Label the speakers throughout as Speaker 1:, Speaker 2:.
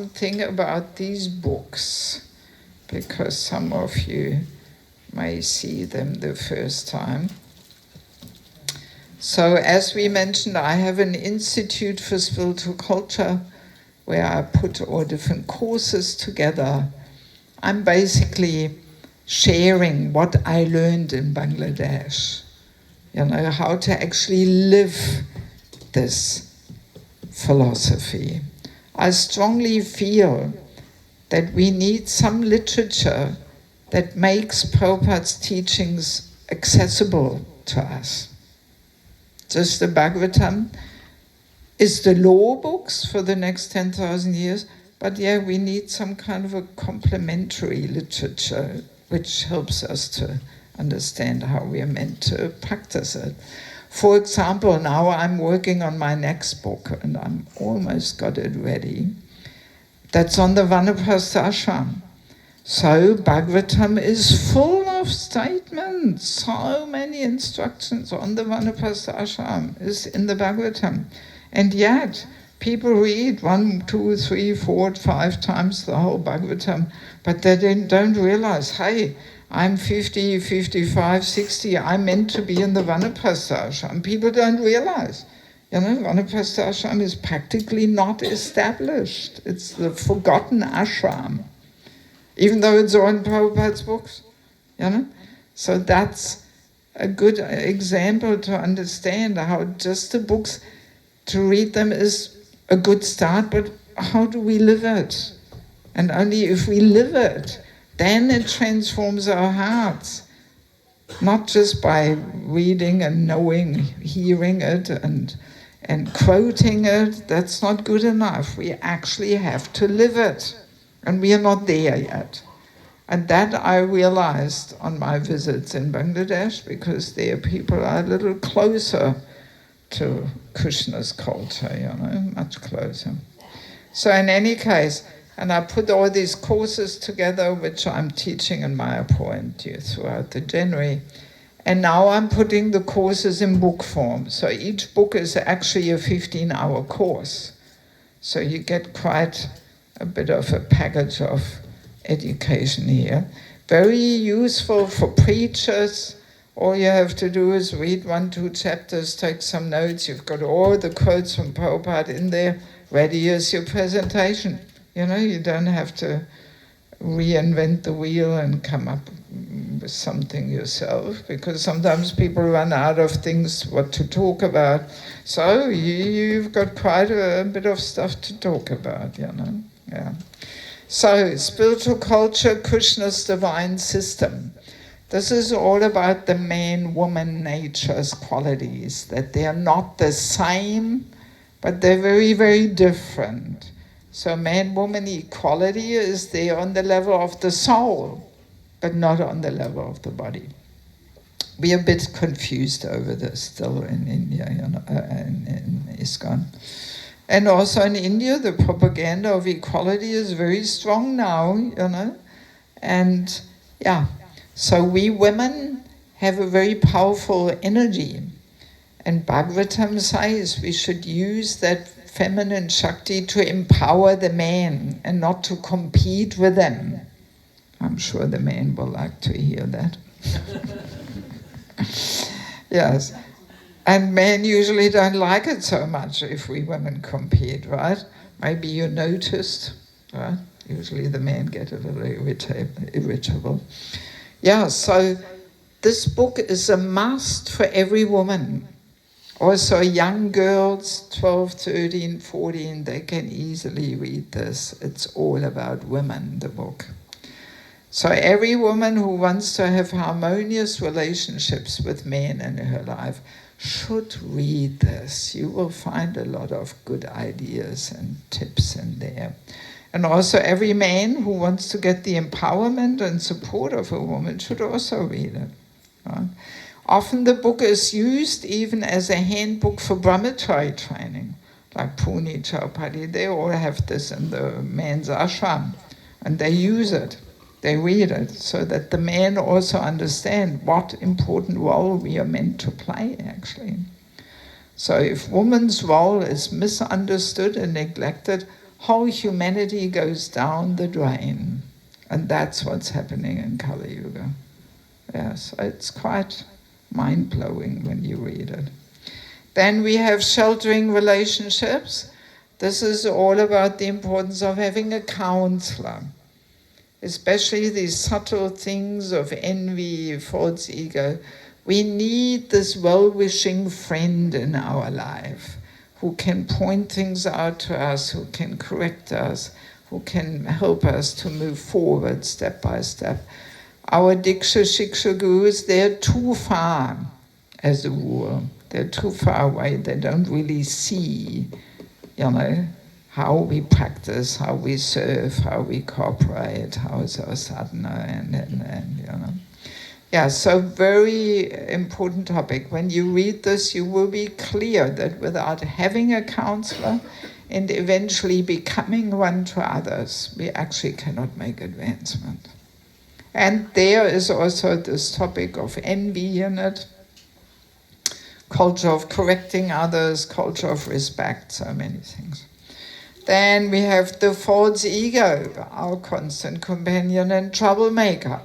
Speaker 1: something about these books, because some of you may see them the first time. So as we mentioned, I have an Institute for Spiritual Culture where I put all different courses together. I'm basically sharing what I learned in Bangladesh, how to actually live this philosophy. I strongly feel that we need some literature that makes Prabhupada's teachings accessible to us. Just the Bhagavatam is the law books for the next 10,000 years, but we need some kind of a complementary literature which helps us to understand how we are meant to practice it. For example, now I'm working on my next book, and I'm almost got it ready. That's on the Vanaprastha ashram. So Bhagavatam is full of statements, so many instructions on the Vanaprastha ashram is in the Bhagavatam. And yet, people read 1, 2, 3, 4, 5 times the whole Bhagavatam, but they don't realize, hey, I'm 50, 55, 60, I'm meant to be in the Vanaprastha ashram. People don't realize. Vanaprastha ashram is practically not established. It's the forgotten ashram, even though it's all in Prabhupada's books. So that's a good example to understand how just the books, to read them is a good start, but how do we live it? And only if we live it, then it transforms our hearts. Not just by reading and knowing, hearing it and quoting it, that's not good enough. We actually have to live it. And we are not there yet. And that I realized on my visits in Bangladesh, because there people are a little closer to Krishna's culture, much closer. So in any case, and I put all these courses together, which I'm teaching in Mayapur throughout the January. And now I'm putting the courses in book form. So each book is actually a 15-hour course. So you get quite a bit of a package of education here. Very useful for preachers. All you have to do is read 1, 2 chapters, take some notes. You've got all the quotes from Prabhupada in there. Ready is your presentation. You don't have to reinvent the wheel and come up with something yourself, because sometimes people run out of things what to talk about. So you've got quite a bit of stuff to talk about, Yeah. So, spiritual culture, Krishna's divine system. This is all about the man-woman nature's qualities, that they are not the same, but they're very, very different. So man-woman equality is there on the level of the soul, but not on the level of the body. We are a bit confused over this still in India, in ISKCON. And also in India, the propaganda of equality is very strong now, And so we women have a very powerful energy. And Bhagavatam says we should use that feminine Shakti to empower the man and not to compete with them. I'm sure the man will like to hear that. Yes. And men usually don't like it so much if we women compete, right? Maybe you noticed, right? Usually the men get a little irritable. So this book is a must for every woman. Also young girls, 12, 13, 14, they can easily read this. It's all about women, the book. So every woman who wants to have harmonious relationships with men in her life should read this. You will find a lot of good ideas and tips in there. And also every man who wants to get the empowerment and support of a woman should also read it. Right? Often the book is used even as a handbook for brahmachari training, like Puni, Chaupadi, they all have this in the men's ashram, and they use it, they read it, so that the men also understand what important role we are meant to play, actually. So if woman's role is misunderstood and neglected, whole humanity goes down the drain. And that's what's happening in Kali Yuga. Yes, it's quite mind-blowing when you read it. Then we have sheltering relationships. This is all about the importance of having a counselor, especially these subtle things of envy, false ego. We need this well-wishing friend in our life who can point things out to us, who can correct us, who can help us to move forward step by step. Our Diksha Shiksha gurus, they're too far as a rule. They're too far away. They don't really see, how we practice, how we serve, how we cooperate, how is our sadhana, and. Yeah, so very important topic. When you read this, you will be clear that without having a counselor and eventually becoming one to others, we actually cannot make advancement. And there is also this topic of envy in it, culture of correcting others, culture of respect, so many things. Then we have the false ego, our constant companion and troublemaker.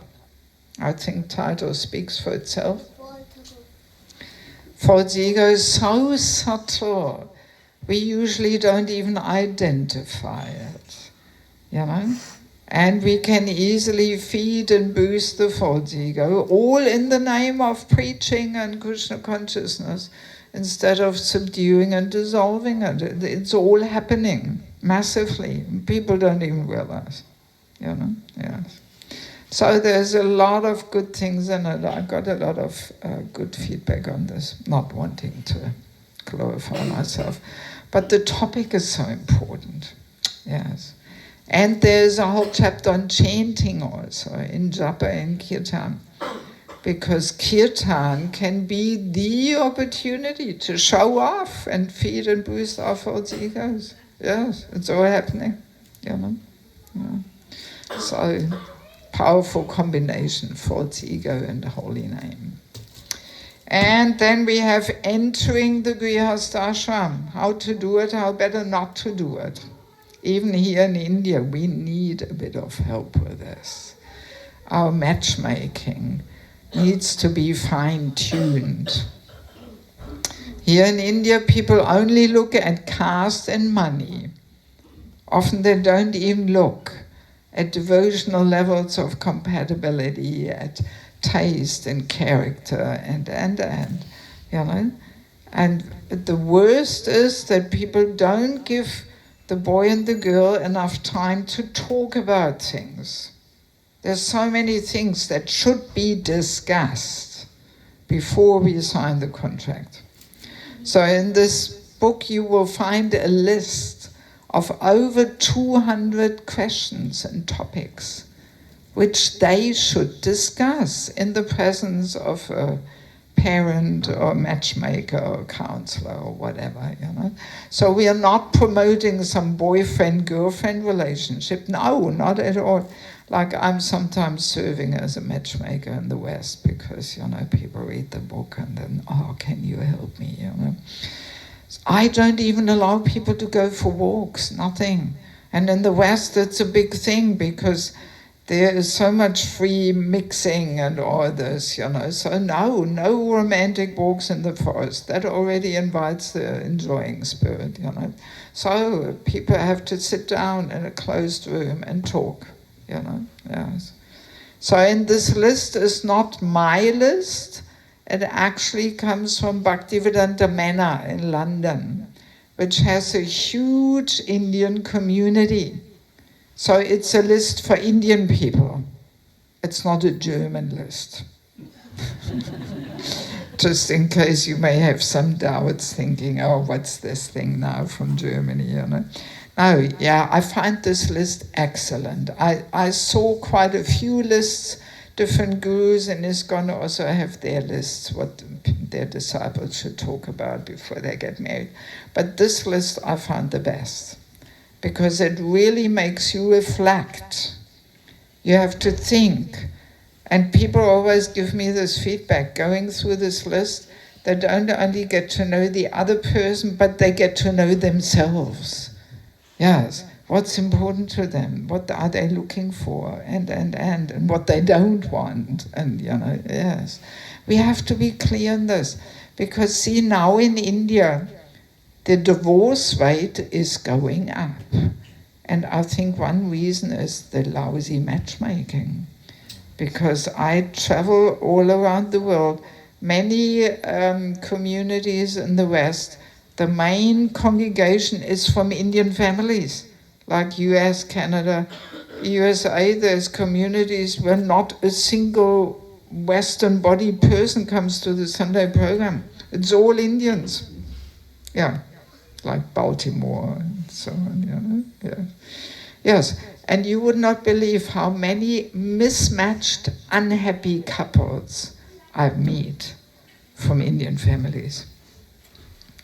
Speaker 1: I think title speaks for itself. False ego is so subtle, we usually don't even identify it, And we can easily feed and boost the false ego, all in the name of preaching and Krishna consciousness, instead of subduing and dissolving it. It's all happening massively. People don't even realize, Yes. So there's a lot of good things in it. I got a lot of good feedback on this, not wanting to glorify myself. But the topic is so important, yes. And there's a whole chapter on chanting also, in japa and kirtan. Because kirtan can be the opportunity to show off and feed and boost our false egos. Yes, it's all happening, Yeah. So, powerful combination, false ego and holy name. And then we have entering the Grihastha ashram. How to do it, how better not to do it. Even here in India, we need a bit of help with this. Our matchmaking needs to be fine-tuned. Here in India, people only look at caste and money. Often they don't even look at devotional levels of compatibility, at taste and character, and. And the worst is that people don't give the boy and the girl enough time to talk about things. There's so many things that should be discussed before we sign the contract. So in this book you will find a list of over 200 questions and topics which they should discuss in the presence of a parent or matchmaker or counselor or whatever, So we are not promoting some boyfriend-girlfriend relationship. No, not at all. Like I'm sometimes serving as a matchmaker in the West because, people read the book and then, can you help me, I don't even allow people to go for walks, nothing. And in the West, it's a big thing because there is so much free mixing and all this, So no romantic walks in the forest. That already invites the enjoying spirit, So people have to sit down in a closed room and talk, Yes. So in this list is not my list. It actually comes from Bhaktivedanta Manor in London, which has a huge Indian community. So it's a list for Indian people. It's not a German list. Just in case you may have some doubts thinking, what's this thing now from Germany, No, I find this list excellent. I saw quite a few lists. Different gurus in ISKCON also have their lists, what their disciples should talk about before they get married. But this list I found the best, because it really makes you reflect. You have to think. And people always give me this feedback, going through this list, they don't only get to know the other person, but they get to know themselves. Yes. What's important to them? What are they looking for? And what they don't want? And, yes. We have to be clear on this. Because, see, now in India, the divorce rate is going up. And I think one reason is the lousy matchmaking. Because I travel all around the world, many communities in the West, the main congregation is from Indian families, like US, Canada, USA. There's communities where not a single Western-bodied person comes to the Sunday program. It's all Indians. Yeah, like Baltimore and so on, yeah. Yes, and you would not believe how many mismatched, unhappy couples I meet from Indian families.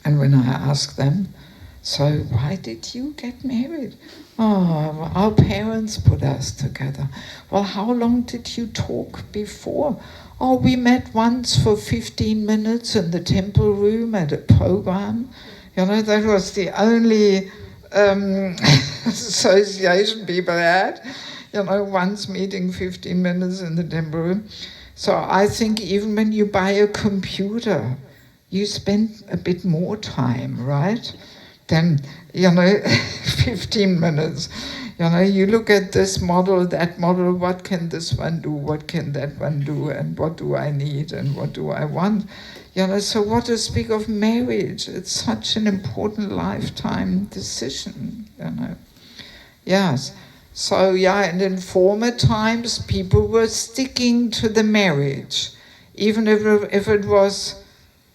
Speaker 1: And when I ask them, so why did you get married? Oh, our parents put us together. Well, how long did you talk before? Oh, we met once for 15 minutes in the temple room at a program. That was the only association people had. Once meeting 15 minutes in the temple room. So I think even when you buy a computer, you spend a bit more time, right? Than, 15 minutes. You look at this model, that model, what can this one do, what can that one do, and what do I need, and what do I want? So what to speak of marriage? It's such an important lifetime decision, Yes. So, and in former times, people were sticking to the marriage, even if it was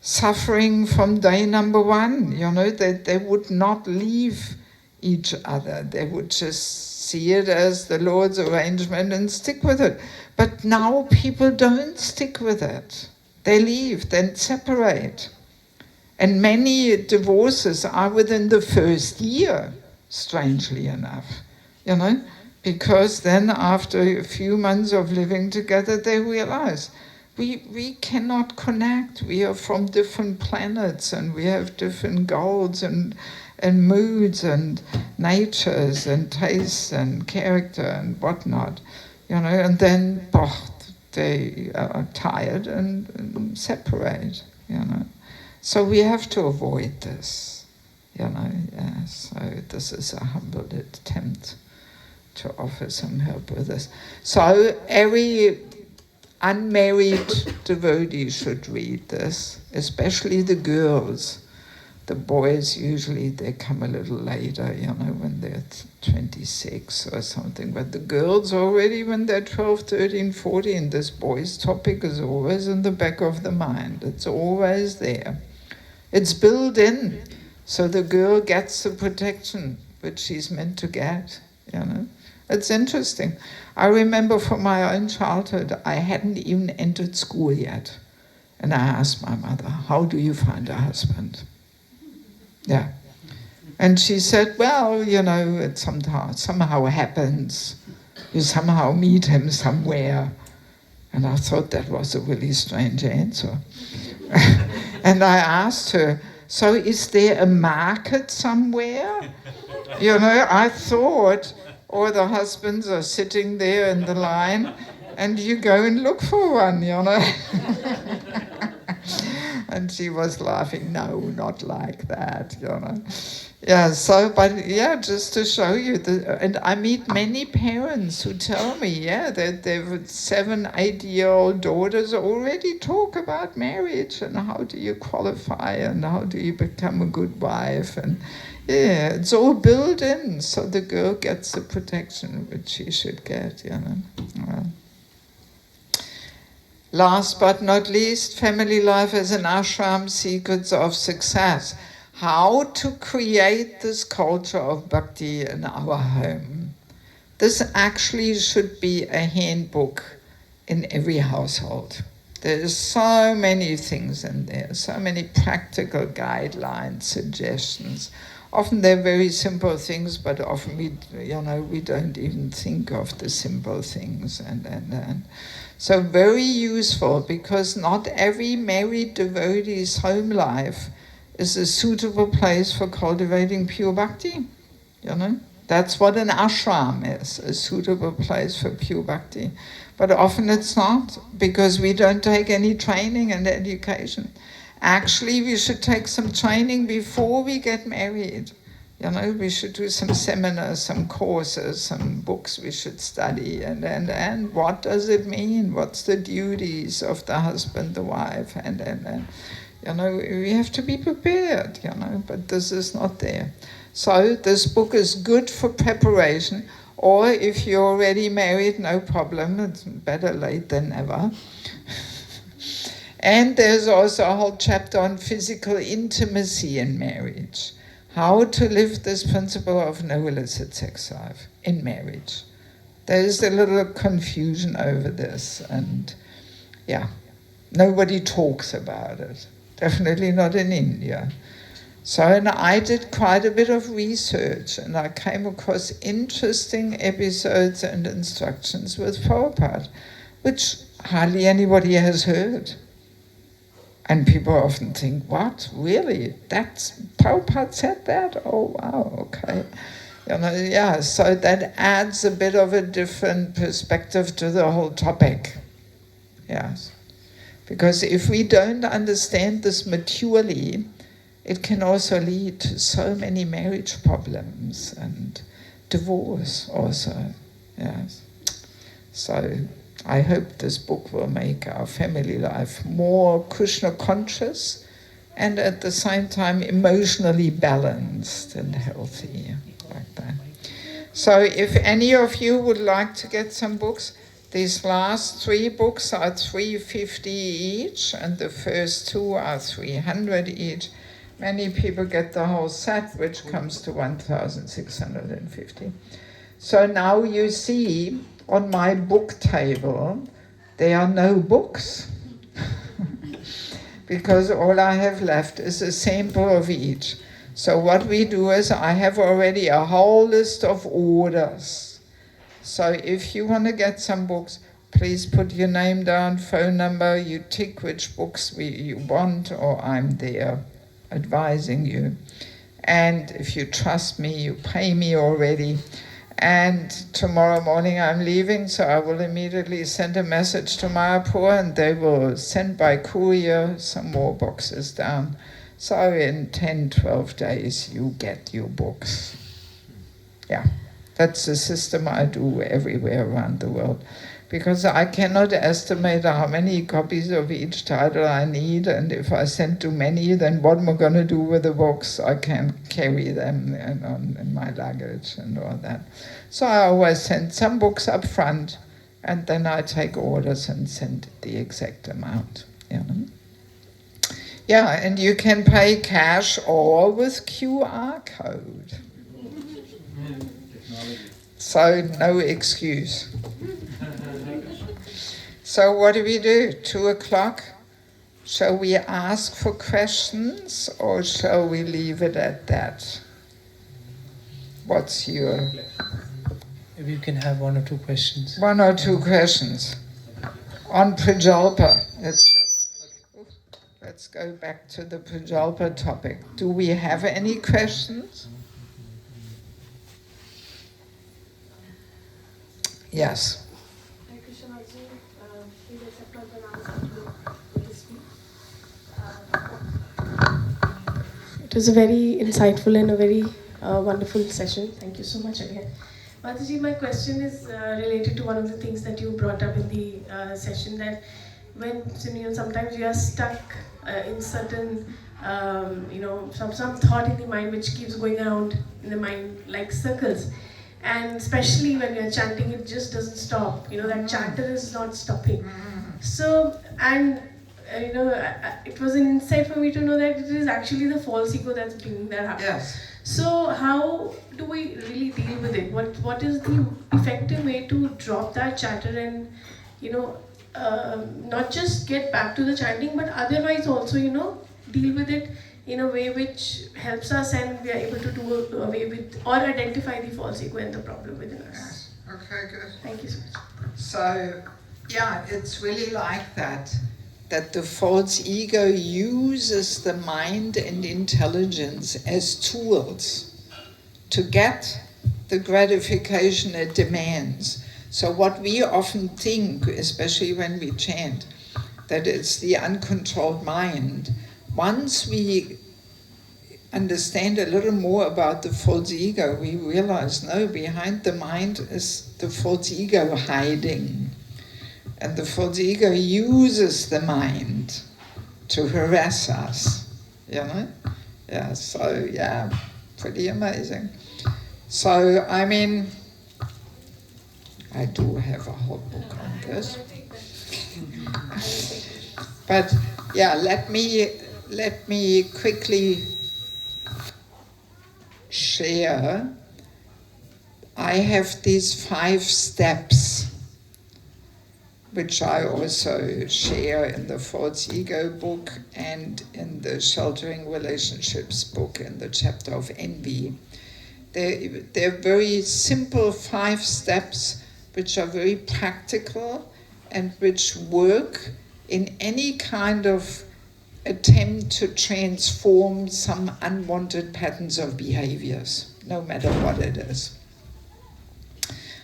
Speaker 1: suffering from day number one, that they would not leave each other. They would just see it as the Lord's arrangement and stick with it. But now people don't stick with it. They leave, then separate. And many divorces are within the first year, strangely enough, because then after a few months of living together, they realize we cannot connect. We are from different planets and we have different goals and moods and natures and tastes and character and whatnot, and then they are tired and separate, So we have to avoid this, So this is a humble attempt to offer some help with this. So every unmarried devotee should read this, especially the girls. The boys usually, they come a little later, when they're 26 or something. But the girls already, when they're 12, 13, 14, this boys' topic is always in the back of the mind. It's always there. It's built in, so the girl gets the protection which she's meant to get, It's interesting. I remember from my own childhood, I hadn't even entered school yet. And I asked my mother, how do you find a husband? Yeah. And she said, well, it somehow happens. You somehow meet him somewhere. And I thought that was a really strange answer. And I asked her, so is there a market somewhere? I thought all the husbands are sitting there in the line and you go and look for one, And she was laughing, no, not like that, Yeah, so, but yeah, just to show you, and I meet many parents who tell me, that their 7, 8-year-old daughters already talk about marriage and how do you qualify and how do you become a good wife. And yeah, it's all built in, so the girl gets the protection which she should get, Well. Last but not least, family life as an ashram, secrets of success. How to create this culture of bhakti in our home. This actually should be a handbook in every household. There's so many things in there, so many practical guidelines, suggestions. Often they're very simple things, but often we don't even think of the simple things. And so very useful, because not every married devotee's home life is a suitable place for cultivating pure bhakti, That's what an ashram is, a suitable place for pure bhakti. But often it's not, because we don't take any training and education. Actually, we should take some training before we get married. We should do some seminars, some courses, some books we should study, and what does it mean? What's the duties of the husband, the wife, and we have to be prepared, but this is not there. So this book is good for preparation, or if you're already married, no problem, it's better late than never. And there's also a whole chapter on physical intimacy in marriage. How to live this principle of no illicit sex life in marriage. There is a little confusion over this, and nobody talks about it. Definitely not in India. So, and I did quite a bit of research, and I came across interesting episodes and instructions with Prabhupada, which hardly anybody has heard. And people often think, what, really? That's, Prabhupada said that? Oh, wow, okay. So that adds a bit of a different perspective to the whole topic. Yes. Because if we don't understand this maturely, it can also lead to so many marriage problems and divorce also. Yes. So I hope this book will make our family life more Krishna conscious and at the same time emotionally balanced and healthy, like that. So if any of you would like to get some books, these last 3 books are $350 each, and the first 2 are $300 each. Many people get the whole set, which comes to $1,650. So now you see on my book table, there are no books. Because all I have left is a sample of each. So what we do is I have already a whole list of orders. So if you want to get some books, please put your name down, phone number, you tick which books you want, or I'm there advising you. And if you trust me, you pay me already. And tomorrow morning I'm leaving, so I will immediately send a message to Mayapur, and they will send by courier some more boxes down. So in 10, 12 days you get your books. Yeah, that's the system I do everywhere around the world. Because I cannot estimate how many copies of each title I need, and if I send too many, then what am I going to do with the books? I can't carry them in my luggage and all that. So I always send some books up front, and then I take orders and send the exact amount. Yeah, and you can pay cash or with QR code. So no excuse. So what do we do? 2:00? Shall we ask for questions, or shall we leave it at that? What's your...
Speaker 2: Maybe you can have 1 or 2 questions.
Speaker 1: 1 or 2 questions. On Prajalpa. Let's go back to the Prajalpa topic. Do we have any questions? Yes.
Speaker 3: It was a very insightful and a very wonderful session. Thank you so much again. Mataji, my question is related to one of the things that you brought up in the session, that when sometimes you are stuck in certain, some thought in the mind which keeps going around in the mind like circles. And especially when you're chanting, it just doesn't stop. That chanter is not stopping. So, and it was an insight for me to know that it is actually the false ego that's bringing that happen.
Speaker 1: Yes.
Speaker 3: So how do we really deal with it? What is the effective way to drop that chatter and, not just get back to the chanting, but otherwise also, deal with it in a way which helps us and we are able to do away with or identify the false ego and the problem within us.
Speaker 1: Yes. Okay, good.
Speaker 3: Thank you so much.
Speaker 1: So, yeah, it's really like that the false ego uses the mind and intelligence as tools to get the gratification it demands. So what we often think, especially when we chant, that it's the uncontrolled mind, once we understand a little more about the false ego, we realize, no, behind the mind is the false ego hiding. And the false ego uses the mind to harass us, you know? Yeah, so yeah, pretty amazing. So, I mean, I do have a whole book on this. But yeah, let me quickly share. I have these 5 steps, which I also share in the False Ego book and in the Sheltering Relationships book in the chapter of envy. They're very simple 5 steps which are very practical and which work in any kind of attempt to transform some unwanted patterns of behaviors, no matter what it is.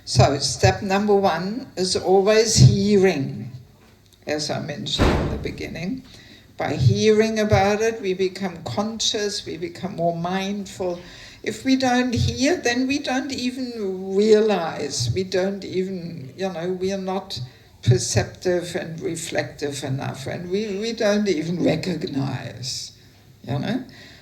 Speaker 1: So, step number 1 is always hearing, as I mentioned in the beginning. By hearing about it, we become conscious, we become more mindful. If we don't hear, then we don't even realize, we don't even, we are not perceptive and reflective enough, and we don't even recognize,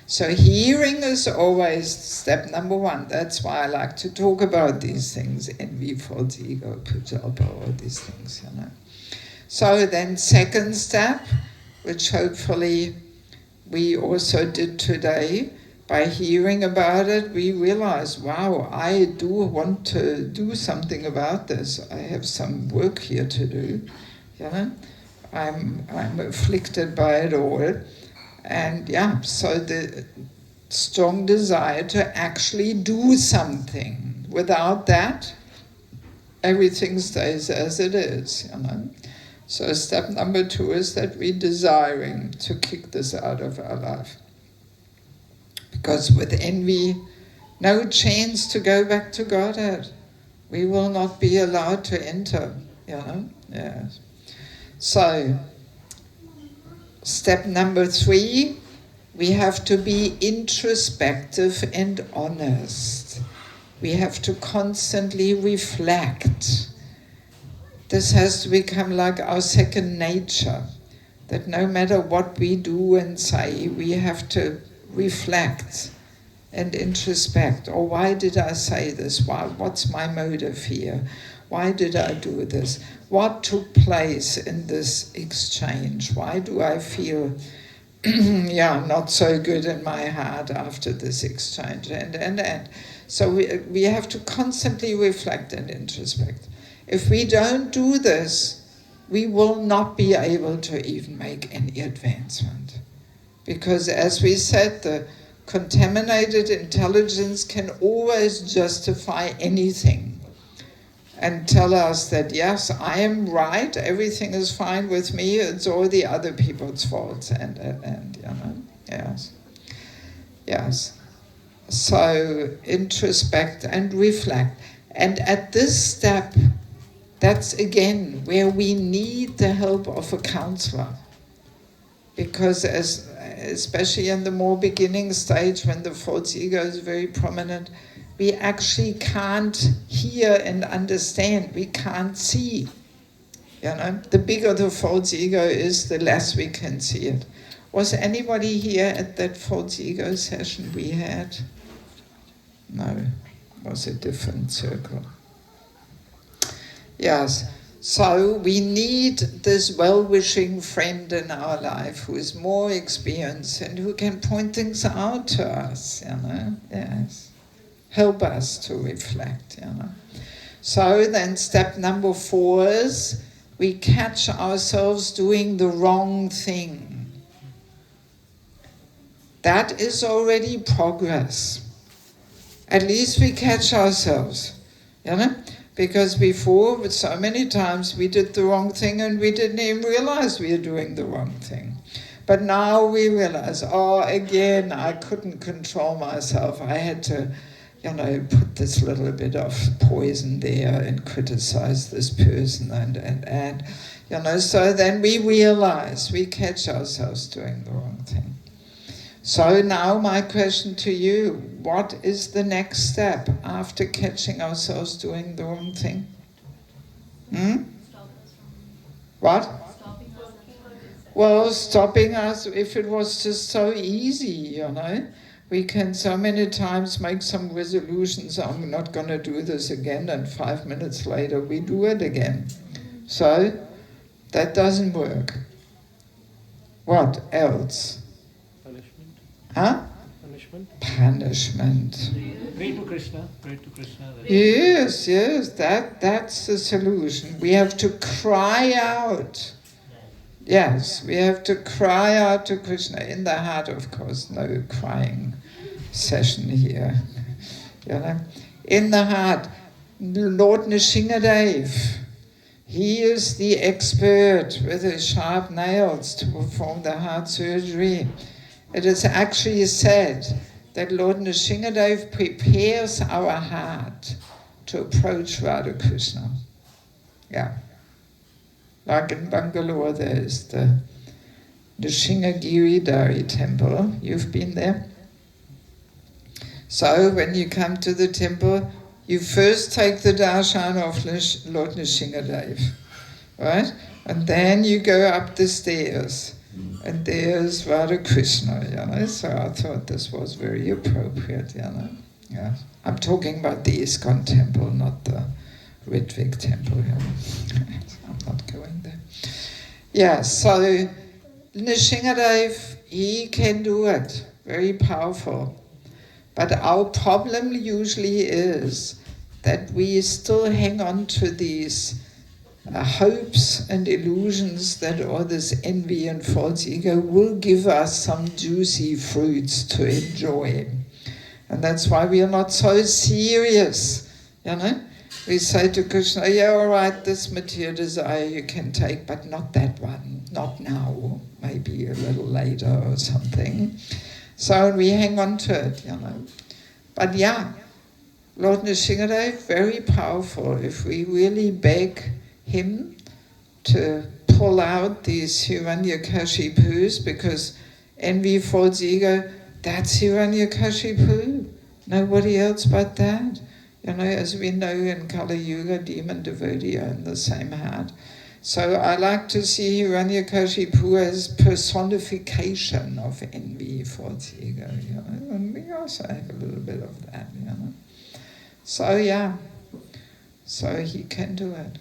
Speaker 1: So hearing is always step number 1. That's why I like to talk about these things, envy, false ego, pujalpa, all these things, So then second step, which hopefully we also did today, by hearing about it, we realize, wow, I do want to do something about this. I have some work here to do, I'm afflicted by it all. And yeah, so the strong desire to actually do something. Without that, everything stays as it is, So step number 2 is that we're desiring to kick this out of our life. Because with envy, no chance to go back to Godhead. We will not be allowed to enter, Yes. So, step number 3, we have to be introspective and honest. We have to constantly reflect. This has to become like our second nature, that no matter what we do and say, we have to reflect and introspect. Or why did I say this? What's my motive here? Why did I do this? What took place in this exchange? Why do I feel not so good in my heart after this exchange? And so we have to constantly reflect and introspect. If we don't do this, we will not be able to even make any advancement. Because as we said, the contaminated intelligence can always justify anything and tell us that, yes, I am right, everything is fine with me, it's all the other people's faults, and yes. Yes. So introspect and reflect. And at this step, that's again where we need the help of a counselor. Because especially in the more beginning stage, when the false ego is very prominent, we actually can't hear and understand. We can't see. The bigger the false ego is, the less we can see it. Was anybody here at that false ego session we had? No, it was a different circle. Yes. So we need this well-wishing friend in our life who is more experienced and who can point things out to us, yes. Help us to reflect, So then step number 4 is we catch ourselves doing the wrong thing. That is already progress. At least we catch ourselves, Because before, so many times, we did the wrong thing and we didn't even realize we were doing the wrong thing. But now we realize, again, I couldn't control myself. I had to put this little bit of poison there and criticize this person and so then we realize, we catch ourselves doing the wrong thing. So now my question to you, what is the next step after catching ourselves doing the wrong thing? What? Well, stopping us, if it was just so easy, we can so many times make some resolutions, I'm not going to do this again, and 5 minutes later we do it again. So, that doesn't work. What else?
Speaker 4: Punishment.
Speaker 1: Huh? Punishment.
Speaker 4: Pray to Krishna.
Speaker 1: Yes, that's the solution. We have to cry out. Yes, we have to cry out to Krishna in the heart, of course. No crying session here. In the heart, Lord Nrsingadev, he is the expert with his sharp nails to perform the heart surgery. It is actually said that Lord Nrsingadev prepares our heart to approach Radha Krishna. Yeah. Like in Bangalore, there is the Nrsinga Dari temple. You've been there? So when you come to the temple, you first take the darshan of Lord Nrsingadev, right? And then you go up the stairs, and there's Radha Krishna, So I thought this was very appropriate, Yeah. I'm talking about the ISKCON temple, not the Ritwik temple. I'm not going there. Yeah, so Nrsingadev, he can do it. Very powerful. But our problem usually is that we still hang on to these hopes and illusions that all this envy and false ego will give us some juicy fruits to enjoy. And that's why we are not so serious, We say to Krishna, yeah, all right, this material desire you can take, but not that one, not now, maybe a little later or something. So we hang on to it, But yeah, Lord Nrsingadev, very powerful. If we really beg him to pull out these Hiranyakashipus, because envy, false ego, that's Hiranyakashipu. Nobody else but that. As we know in Kali Yuga, demon devotee are in the same heart. So I like to see Hiranyakashipu as personification of envy, false ego, and we also have a little bit of that, So yeah, so he can do it.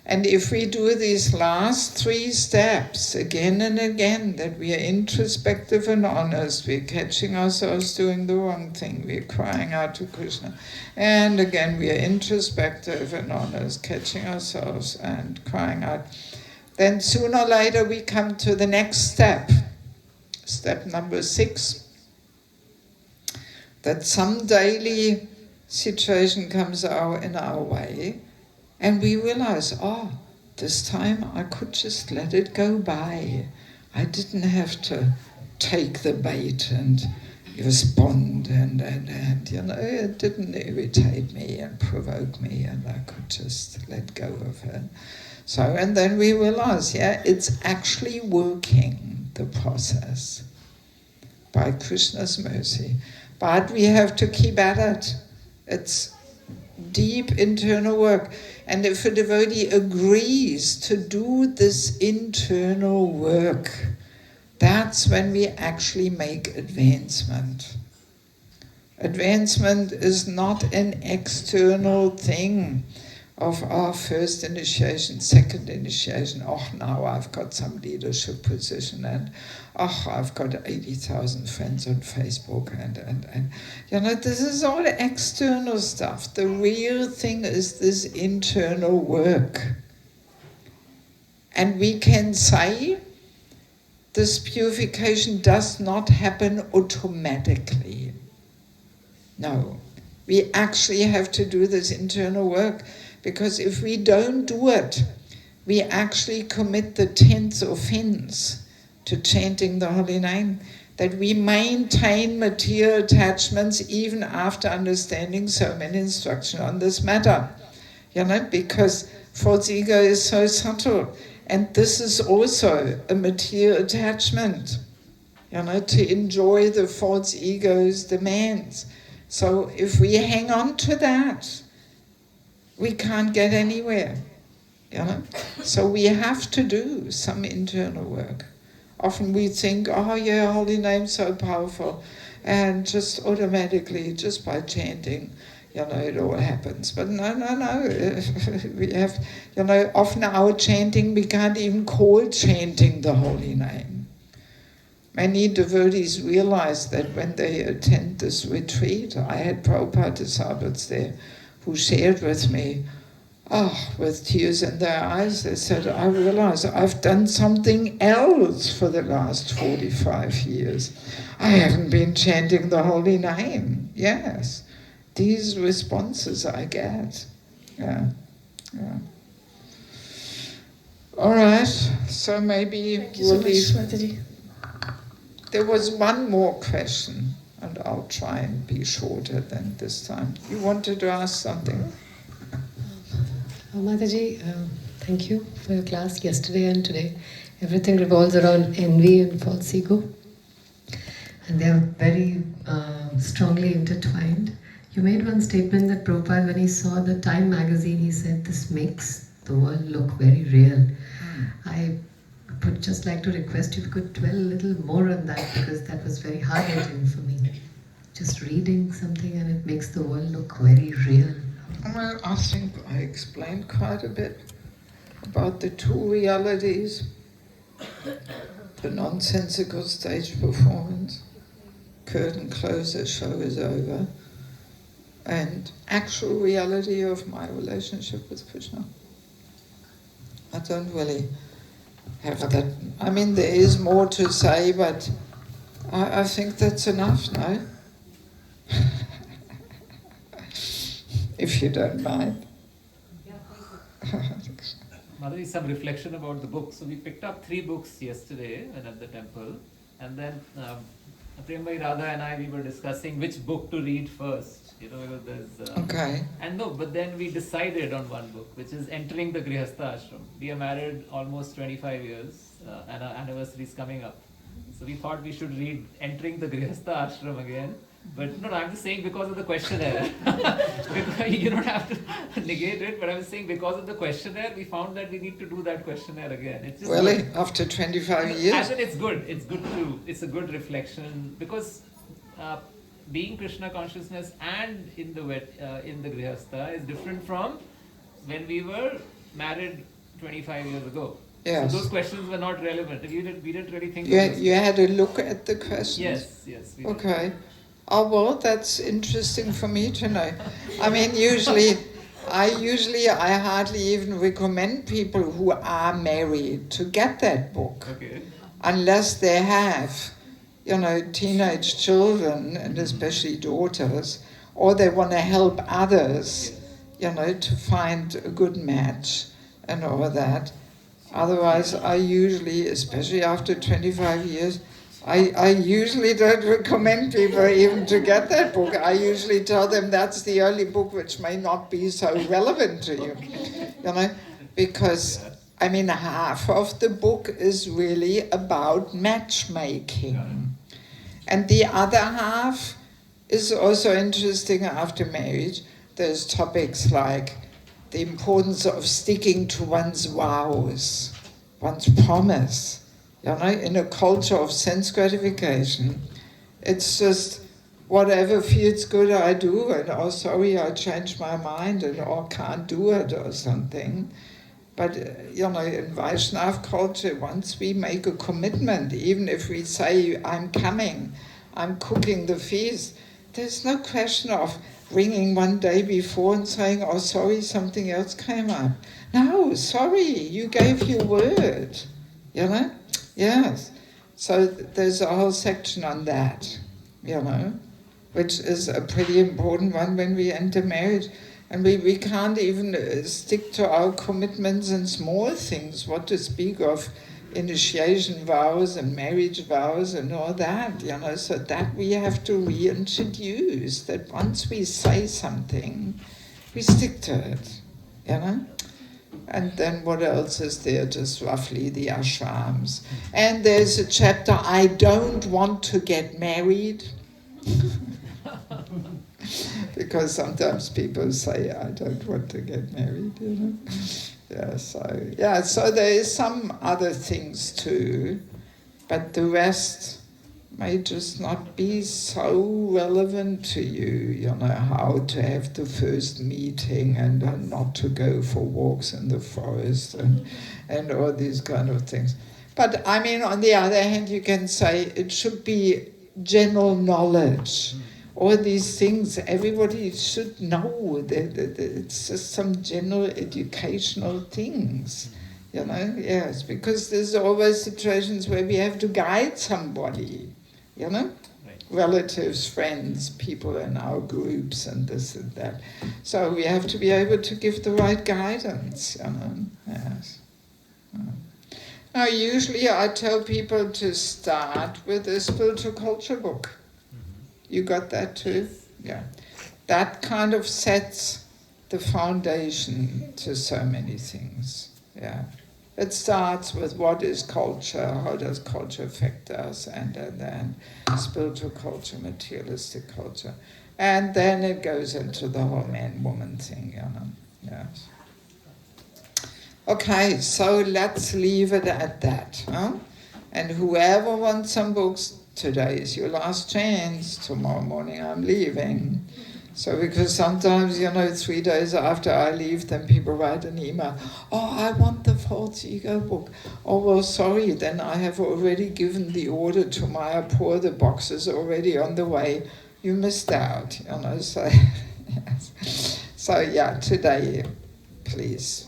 Speaker 1: And if we do these last 3 steps again and again, that we are introspective and honest, we're catching ourselves doing the wrong thing, we're crying out to Krishna, and again we are introspective and honest, catching ourselves and crying out, then sooner or later we come to the next step, step number 6, that some daily situation comes in our way, and we realize, this time I could just let it go by. I didn't have to take the bait and respond and it didn't irritate me and provoke me, and I could just let go of it. So, and then we realize, it's actually working, the process, by Krishna's mercy. But we have to keep at it. It's deep internal work. And if a devotee agrees to do this internal work, that's when we actually make advancement. Advancement is not an external thing of our first initiation, second initiation. Now I've got some leadership position, and I've got 80,000 friends on Facebook, and this is all external stuff. The real thing is this internal work. And we can say this purification does not happen automatically. No, we actually have to do this internal work, because if we don't do it, we actually commit the 10th offense to chanting the holy name, that we maintain material attachments even after understanding so many instructions on this matter. Because false ego is so subtle. And this is also a material attachment, to enjoy the false ego's demands. So if we hang on to that, we can't get anywhere. So we have to do some internal work. Often we think, oh yeah, holy name's so powerful, and just automatically, just by chanting, it all happens. But no. We have, often our chanting, we can't even call chanting the holy name. Many devotees realize that when they attend this retreat. I had Prabhupada disciples there who shared with me, with tears in their eyes, they said, I realize I've done something else for the last 45 years. I haven't been chanting the holy name. Yes. These responses I get. Yeah. All right. So maybe
Speaker 3: Thank you so much, Mataji.
Speaker 1: There was one more question, and I'll try and be shorter than this time. You wanted to ask something?
Speaker 5: Mataji, thank you for your class yesterday and today. Everything revolves around envy and false ego, and they are very strongly intertwined. You made one statement that Prabhupada, when he saw the Time magazine, he said, this makes the world look very real. I would just like to request you if you could dwell a little more on that, because that was very hard-hitting for me. Just reading something and it makes the world look very real.
Speaker 1: Well, I think I explained quite a bit about the two realities. The nonsensical stage performance, curtain closes, show is over, and actual reality of my relationship with Krishna. I don't really have that. I mean, there is more to say, but I think that's enough, no? If you don't mind.
Speaker 4: Mataji, some reflection about the book. So we picked up 3 books yesterday when at the temple, and then Prembai Radha and I, we were discussing which book to read first. There's
Speaker 1: Okay.
Speaker 4: And no, but then we decided on one book, which is Entering the Grihastha Ashram. We are married almost 25 years, and our anniversary is coming up. So we thought we should read Entering the Grihastha Ashram again. But no, I'm just saying because of the questionnaire. Because you don't have to negate it, but I'm saying because of the questionnaire, we found that we need to do that questionnaire again. It's just
Speaker 1: Really?
Speaker 4: good.
Speaker 1: After 25 years?
Speaker 4: I think it's good. It's a good reflection, because being Krishna consciousness and in the Grihastha is different from when we were married 25 years ago.
Speaker 1: Yes.
Speaker 4: So those questions were not relevant. We didn't really think
Speaker 1: You had a look at the questions?
Speaker 4: Yes. We did.
Speaker 1: Okay. Oh, well, that's interesting for me to know. I mean, I hardly even recommend people who are married to get that book.
Speaker 4: Okay.
Speaker 1: Unless they have, teenage children, and especially daughters, or they want to help others, to find a good match and all that. Otherwise, I usually, especially after 25 years, I usually don't recommend people even to get that book. I usually tell them that's the only book which may not be so relevant to you. Because, I mean, half of the book is really about matchmaking. And the other half is also interesting after marriage. There's topics like the importance of sticking to one's vows, one's promise. In a culture of sense gratification, it's just whatever feels good I do, and sorry, I changed my mind, and can't do it or something. But in Vaishnav culture, once we make a commitment, even if we say I'm coming, I'm cooking the feast, there's no question of ringing one day before and saying, oh sorry, something else came up. No, sorry, you gave your word. Yes. So there's a whole section on that, which is a pretty important one when we enter marriage. And we can't even stick to our commitments in small things, what to speak of initiation vows and marriage vows and all that, so that we have to reintroduce, that once we say something, we stick to it, And then what else is there? Just roughly the ashrams. And there's a chapter, I don't want to get married. Because sometimes people say, I don't want to get married, so there is some other things too, but the rest may just not be so relevant to you, how to have the first meeting and not to go for walks in the forest and all these kind of things. But I mean, on the other hand, you can say it should be general knowledge. All these things, everybody should know. It's just some general educational things, yes, because there's always situations where we have to guide somebody,
Speaker 4: Right.
Speaker 1: relatives, friends, people in our groups and this and that. So we have to be able to give the right guidance, yes. Now, usually I tell people to start with a spiritual culture book. You got that too? Yeah. That kind of sets the foundation to so many things. Yeah. It starts with what is culture, how does culture affect us, and then spiritual culture, materialistic culture. And then it goes into the whole man-woman thing, Yes. Okay, so let's leave it at that. Huh? And whoever wants some books, today is your last chance. Tomorrow morning I'm leaving. So because sometimes, 3 days after I leave, then people write an email. Oh, I want the false ego book. Oh, well, sorry, then I have already given the order to Mayapur. The box is already on the way. You missed out, so, yes. So, yeah, today, please.